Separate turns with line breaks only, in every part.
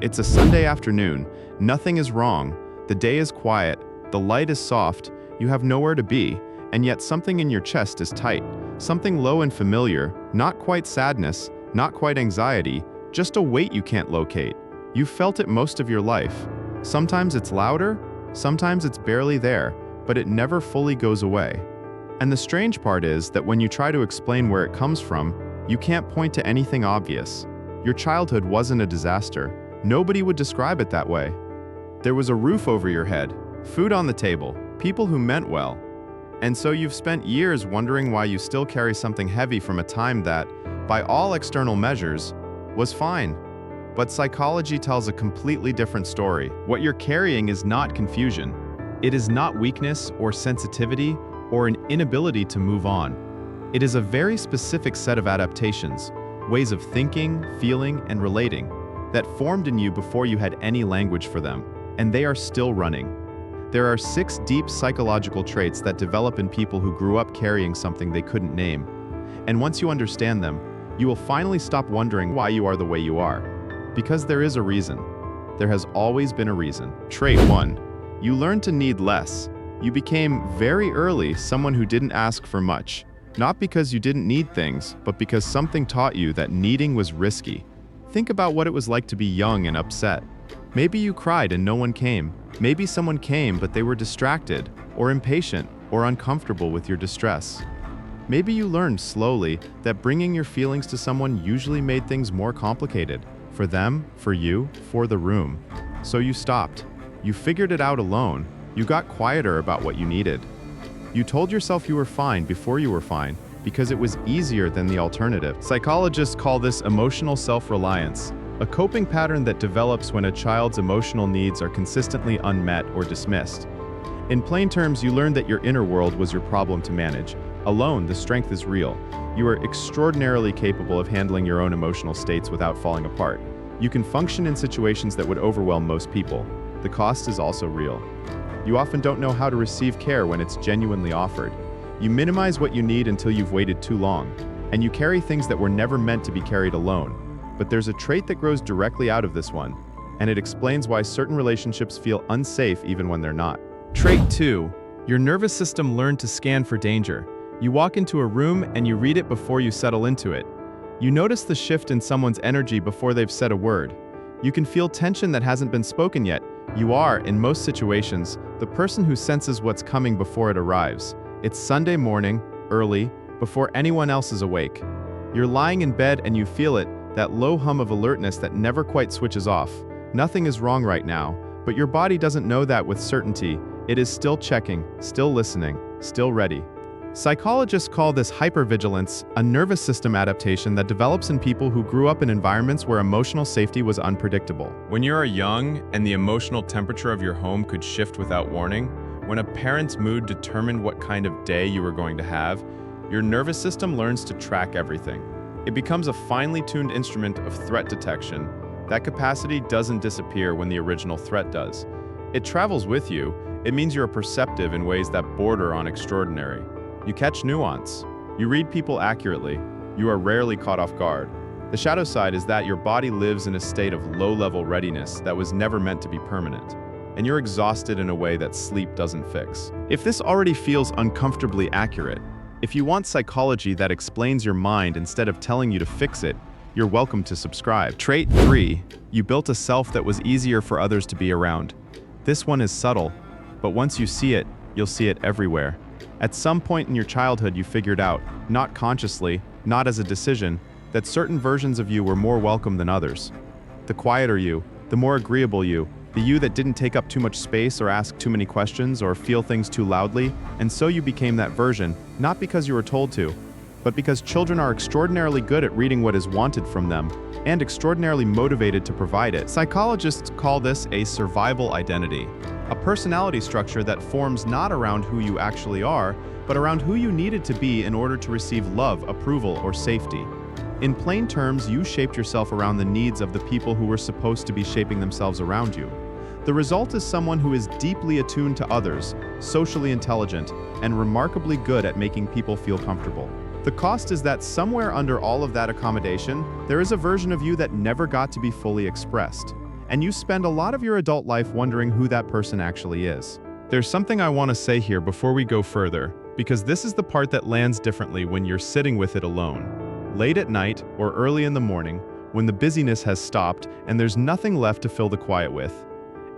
It's a Sunday afternoon. Nothing is wrong. The day is quiet. The light is soft. You have nowhere to be, and yet something in your chest is tight. Something low and familiar, not quite sadness, not quite anxiety, just a weight you can't locate. You've felt it most of your life. Sometimes it's louder, sometimes it's barely there, but it never fully goes away. And the strange part is that when you try to explain where it comes from, you can't point to anything obvious. Your childhood wasn't a disaster. Nobody would describe it that way. There was a roof over your head, food on the table, people who meant well. And so you've spent years wondering why you still carry something heavy from a time that, by all external measures, was fine. But psychology tells a completely different story. What you're carrying is not confusion. It is not weakness or sensitivity or an inability to move on. It is a very specific set of adaptations, ways of thinking, feeling, and relating that formed in you before you had any language for them, and they are still running. There are 6 deep psychological traits that develop in people who grew up carrying something they couldn't name. And once you understand them, you will finally stop wondering why you are the way you are. Because there is a reason. There has always been a reason. Trait 1. You learn to need less. You became very early someone who didn't ask for much. Not because you didn't need things, but because something taught you that needing was risky. Think about what it was like to be young and upset. Maybe you cried and no one came. Maybe someone came but they were distracted, or impatient, or uncomfortable with your distress. Maybe you learned slowly that bringing your feelings to someone usually made things more complicated. For them, for you, for the room. So you stopped. You figured it out alone. You got quieter about what you needed. You told yourself you were fine before you were fine, because it was easier than the alternative. Psychologists call this emotional self-reliance, a coping pattern that develops when a child's emotional needs are consistently unmet or dismissed. In plain terms, you learned that your inner world was your problem to manage. Alone, the strength is real. You are extraordinarily capable of handling your own emotional states without falling apart. You can function in situations that would overwhelm most people. The cost is also real. You often don't know how to receive care when it's genuinely offered. You minimize what you need until you've waited too long, and you carry things that were never meant to be carried alone. But there's a trait that grows directly out of this one, and it explains why certain relationships feel unsafe even when they're not. Trait 2. Your nervous system learned to scan for danger. You walk into a room and you read it before you settle into it. You notice the shift in someone's energy before they've said a word. You can feel tension that hasn't been spoken yet. You are, in most situations, the person who senses what's coming before it arrives. It's Sunday morning, early, before anyone else is awake. You're lying in bed and you feel it, that low hum of alertness that never quite switches off. Nothing is wrong right now, but your body doesn't know that with certainty. It is still checking, still listening, still ready. Psychologists call this hypervigilance, a nervous system adaptation that develops in people who grew up in environments where emotional safety was unpredictable. When you're young and the emotional temperature of your home could shift without warning, when a parent's mood determined what kind of day you were going to have, your nervous system learns to track everything. It becomes a finely tuned instrument of threat detection. That capacity doesn't disappear when the original threat does. It travels with you. It means you're perceptive in ways that border on extraordinary. You catch nuance. You read people accurately. You are rarely caught off guard. The shadow side is that your body lives in a state of low-level readiness that was never meant to be permanent, and you're exhausted in a way that sleep doesn't fix. If this already feels uncomfortably accurate, if you want psychology that explains your mind instead of telling you to fix it, you're welcome to subscribe. Trait 3. You built a self that was easier for others to be around. This one is subtle, but once you see it, you'll see it everywhere. At some point in your childhood, you figured out, not consciously, not as a decision, that certain versions of you were more welcome than others. The quieter you, the more agreeable you, the you that didn't take up too much space or ask too many questions or feel things too loudly, and so you became that version, not because you were told to, but because children are extraordinarily good at reading what is wanted from them, and extraordinarily motivated to provide it. Psychologists call this a survival identity, a personality structure that forms not around who you actually are, but around who you needed to be in order to receive love, approval, or safety. In plain terms, you shaped yourself around the needs of the people who were supposed to be shaping themselves around you. The result is someone who is deeply attuned to others, socially intelligent, and remarkably good at making people feel comfortable. The cost is that somewhere under all of that accommodation, there is a version of you that never got to be fully expressed. and you spend a lot of your adult life wondering who that person actually is. There's something I want to say here before we go further, because this is the part that lands differently when you're sitting with it alone. Late at night or early in the morning, when the busyness has stopped and there's nothing left to fill the quiet with,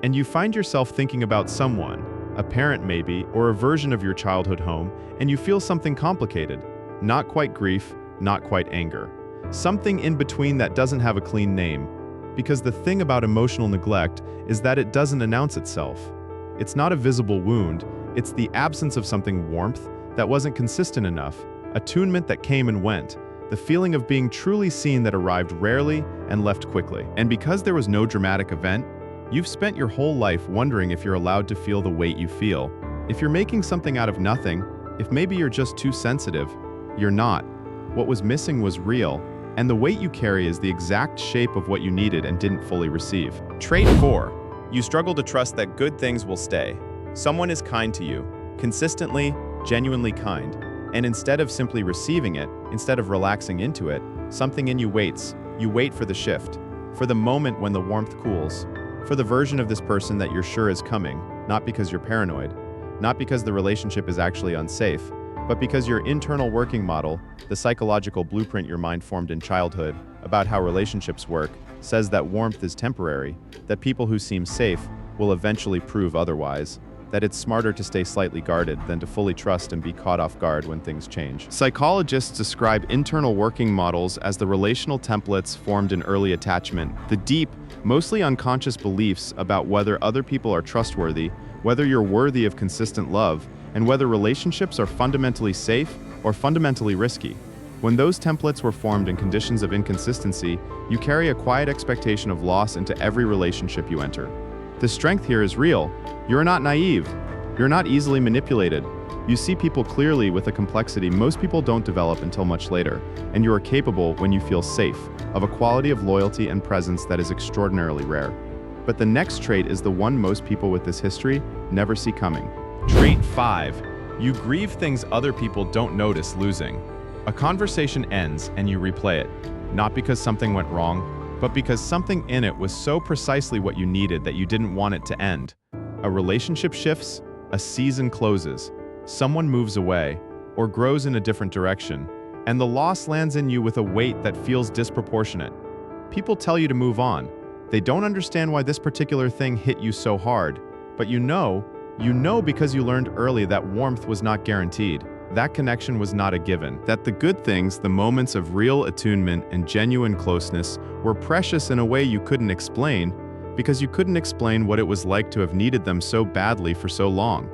and you find yourself thinking about someone, a parent maybe, or a version of your childhood home, and you feel something complicated. Not quite grief, not quite anger. Something in between that doesn't have a clean name. Because the thing about emotional neglect is that it doesn't announce itself. It's not a visible wound, it's the absence of something warmth that wasn't consistent enough, attunement that came and went, the feeling of being truly seen that arrived rarely and left quickly. And because there was no dramatic event, you've spent your whole life wondering if you're allowed to feel the weight you feel. If you're making something out of nothing, if maybe you're just too sensitive, you're not. What was missing was real, and the weight you carry is the exact shape of what you needed and didn't fully receive. Trait 4. You struggle to trust that good things will stay. Someone is kind to you, consistently, genuinely kind, and instead of simply receiving it, instead of relaxing into it, something in you waits. You wait for the shift, for the moment when the warmth cools, for the version of this person that you're sure is coming, not because you're paranoid, not because the relationship is actually unsafe, but because your internal working model, the psychological blueprint your mind formed in childhood about how relationships work, says that warmth is temporary, that people who seem safe will eventually prove otherwise, that it's smarter to stay slightly guarded than to fully trust and be caught off guard when things change. Psychologists describe internal working models as the relational templates formed in early attachment, the deep, mostly unconscious beliefs about whether other people are trustworthy, whether you're worthy of consistent love, and whether relationships are fundamentally safe or fundamentally risky. When those templates were formed in conditions of inconsistency, you carry a quiet expectation of loss into every relationship you enter. The strength here is real. You're not naive. You're not easily manipulated. You see people clearly with a complexity most people don't develop until much later, and you are capable, when you feel safe, of a quality of loyalty and presence that is extraordinarily rare. But the next trait is the one most people with this history never see coming. Trait 5. You grieve things other people don't notice losing. A conversation ends and you replay it, not because something went wrong, but because something in it was so precisely what you needed that you didn't want it to end. A relationship shifts, a season closes, someone moves away, or grows in a different direction, and the loss lands in you with a weight that feels disproportionate. People tell you to move on. They don't understand why this particular thing hit you so hard, but you know because you learned early that warmth was not guaranteed. That connection was not a given. That the good things, the moments of real attunement and genuine closeness, were precious in a way you couldn't explain, because you couldn't explain what it was like to have needed them so badly for so long.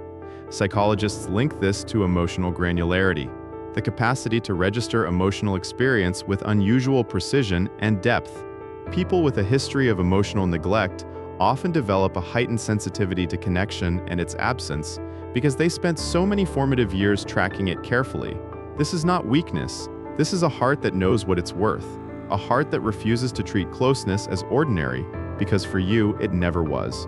Psychologists link this to emotional granularity, the capacity to register emotional experience with unusual precision and depth. People with a history of emotional neglect often develop a heightened sensitivity to connection and its absence because they spent so many formative years tracking it carefully. This is not weakness. This is a heart that knows what it's worth. A heart that refuses to treat closeness as ordinary because for you, it never was.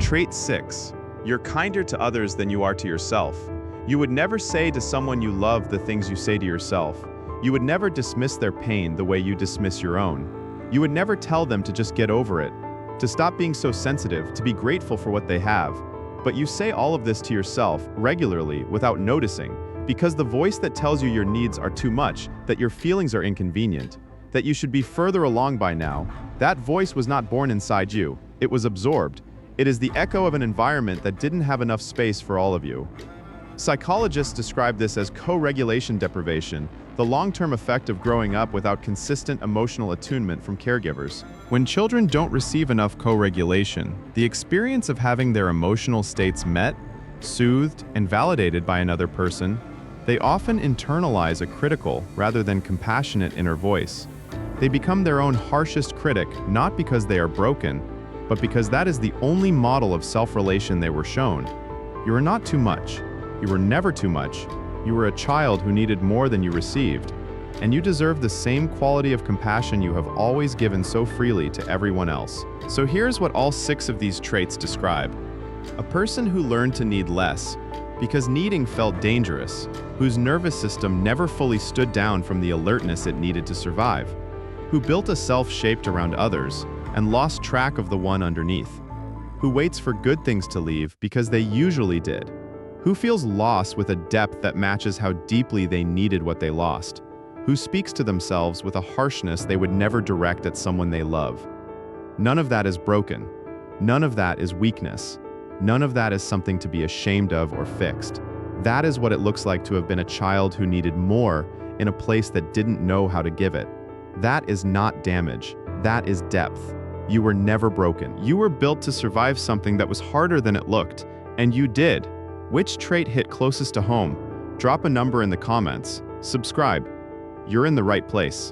Trait 6. You're kinder to others than you are to yourself. You would never say to someone you love the things you say to yourself. You would never dismiss their pain the way you dismiss your own. You would never tell them to just get over it, to stop being so sensitive, to be grateful for what they have. But you say all of this to yourself regularly without noticing, because the voice that tells you your needs are too much, that your feelings are inconvenient, that you should be further along by now, that voice was not born inside you. It was absorbed. It is the echo of an environment that didn't have enough space for all of you. Psychologists describe this as co-regulation deprivation, the long-term effect of growing up without consistent emotional attunement from caregivers. When children don't receive enough co-regulation, the experience of having their emotional states met, soothed, and validated by another person, they often internalize a critical rather than compassionate inner voice. They become their own harshest critic, not because they are broken, but because that is the only model of self-relation they were shown. You are not too much. You were never too much. You were a child who needed more than you received, and you deserve the same quality of compassion you have always given so freely to everyone else. So here's what all 6 of these traits describe. A person who learned to need less because needing felt dangerous, whose nervous system never fully stood down from the alertness it needed to survive, who built a self shaped around others, and lost track of the one underneath? Who waits for good things to leave because they usually did? Who feels lost with a depth that matches how deeply they needed what they lost? Who speaks to themselves with a harshness they would never direct at someone they love? None of that is broken. None of that is weakness. None of that is something to be ashamed of or fixed. That is what it looks like to have been a child who needed more in a place that didn't know how to give it. That is not damage. That is depth. You were never broken. You were built to survive something that was harder than it looked, and you did. Which trait hit closest to home? Drop a number in the comments. Subscribe. You're in the right place.